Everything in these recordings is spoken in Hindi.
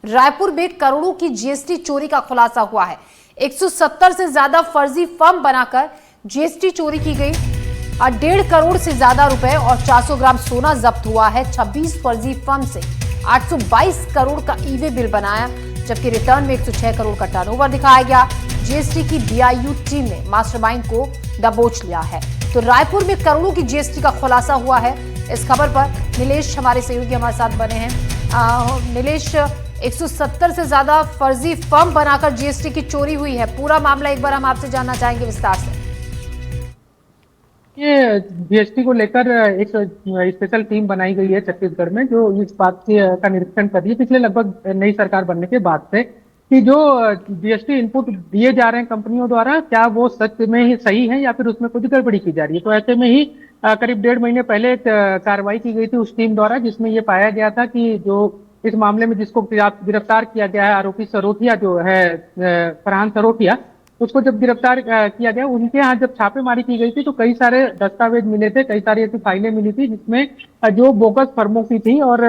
रायपुर में करोड़ों की जीएसटी चोरी का खुलासा हुआ है। 170 से ज्यादा फर्जी फॉर्म बनाकर जीएसटी चोरी की गई। 1.5 करोड़ से ज्यादा रुपए और 400 ग्राम सोना जब्त हुआ है। 26 फर्जी फॉर्म से 822 करोड़ का ईवे बिल बनाया, जबकि रिटर्न में 106 करोड़ का टर्नओवर दिखाया गया। जीएसटी की बीआईयू टीम ने मास्टरमाइंड को दबोच लिया है। तो रायपुर में करोड़ों की जीएसटी का खुलासा हुआ है। इस खबर पर नीलेश हमारे सहयोगी हमारे साथ बने हैं। नीलेश, 170 से ज्यादा फर्जी फर्म बनाकर जीएसटी की चोरी हुई है। पूरा मामला एक बार हम आपसे जानना चाहेंगे विस्तार से। ये जीएसटी को लेकर एक स्पेशल टीम बनाई गई है छत्तीसगढ़ में, जो इस बात का निरीक्षण कर रही है पिछले लगभग नई सरकार बनने के बाद से कि जो जीएसटी इनपुट दिए जा रहे हैं कंपनियों द्वारा, क्या वो सच में ही सही है या फिर उसमें कुछ गड़बड़ी की जा रही है। तो ऐसे में ही करीब 1.5 महीने पहले एक कार्रवाई की गई थी उस टीम द्वारा, जिसमें ये पाया गया था कि जो इस मामले में जिसको गिरफ्तार किया गया है, आरोपी सरोठिया जो है, फरहान सरोठिया, उसको जब गिरफ्तार किया गया, उनके यहाँ जब छापेमारी की गई थी तो कई सारे दस्तावेज मिले थे, कई सारी ऐसी फाइलें मिली थी जिसमें जो बोगस फर्मों की थी और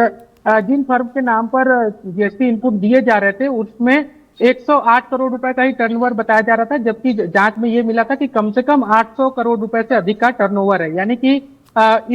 जिन फर्म के नाम पर जीएसटी इनपुट दिए जा रहे थे उसमें 108 करोड़ रुपए का ही टर्नओवर बताया जा रहा था, जबकि जांच में ये मिला था कि कम से कम 800 करोड़ रुपए से अधिक का टर्नओवर है। यानी कि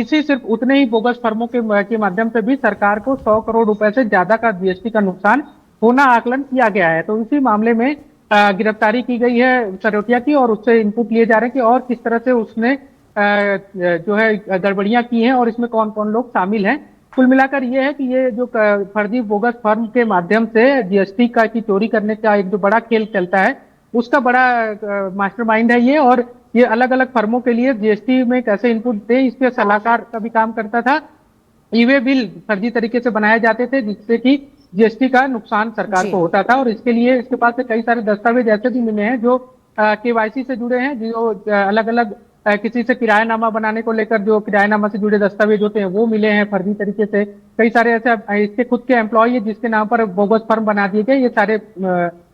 इसी सिर्फ उतने ही बोगस फर्मों के माध्यम से भी सरकार को 100 करोड़ रुपए से ज्यादा का जीएसटी का नुकसान होना आकलन किया गया है। तो इसी मामले में गिरफ्तारी की गई है सरोठिया की और उससे इनपुट लिए जा रहे हैं कि और किस तरह से उसने जो है गड़बड़ियां की हैं और इसमें कौन कौन लोग शामिल हैं। कुल मिलाकर ये है कि ये जो फर्जी बोगस फर्म के माध्यम से जीएसटी का की चोरी करने का एक जो बड़ा खेल चलता है, उसका बड़ा मास्टरमाइंड है ये। और ये अलग अलग फर्मों के लिए जीएसटी में कैसे इनपुट दे, इसके सलाहकार का भी काम करता था। ईवे बिल फर्जी तरीके से बनाए जाते थे जिससे कि जीएसटी का नुकसान सरकार को होता था। और इसके लिए इसके पास से कई सारे दस्तावेज ऐसे भी मिले हैं जो केवाईसी से जुड़े हैं, जो अलग अलग किसी से किरायानामा बनाने को लेकर जो किरायानामा से जुड़े दस्तावेज होते हैं वो मिले हैं फर्जी तरीके से। कई सारे ऐसे इसके खुद के एम्प्लॉय है जिसके नाम पर बोगस फर्म बना दिए गए। ये सारे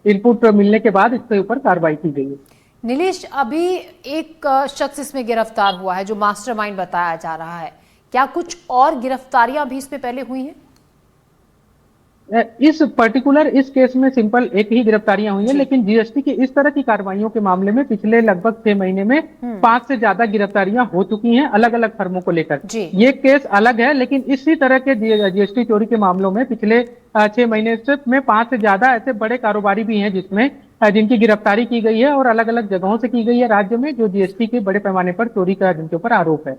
इनपुट मिलने के बाद इसके ऊपर कार्रवाई की गई है। नीलेश, अभी एक शख्स इसमें गिरफ्तार हुआ है जो मास्टरमाइंड बताया जा रहा है। क्या कुछ और गिरफ्तारियां भी इसमें पहले हुई हैं? इस पर्टिकुलर इस केस में सिंपल एक ही गिरफ्तारियां हुई हैं, लेकिन जीएसटी की इस तरह की कार्रवाइयों के मामले में पिछले लगभग 6 महीने में 5 से ज्यादा गिरफ्तारियां हो चुकी हैं अलग अलग फर्मों को लेकर। ये केस अलग है, लेकिन इसी तरह के जीएसटी चोरी के मामलों में पिछले 6 महीने से में 5 से ज्यादा ऐसे बड़े कारोबारी भी हैं जिसमें जिनकी गिरफ्तारी की गई है और अलग अलग जगहों से की गई है राज्य में, जो जीएसटी के बड़े पैमाने पर चोरी का जिनके ऊपर आरोप है।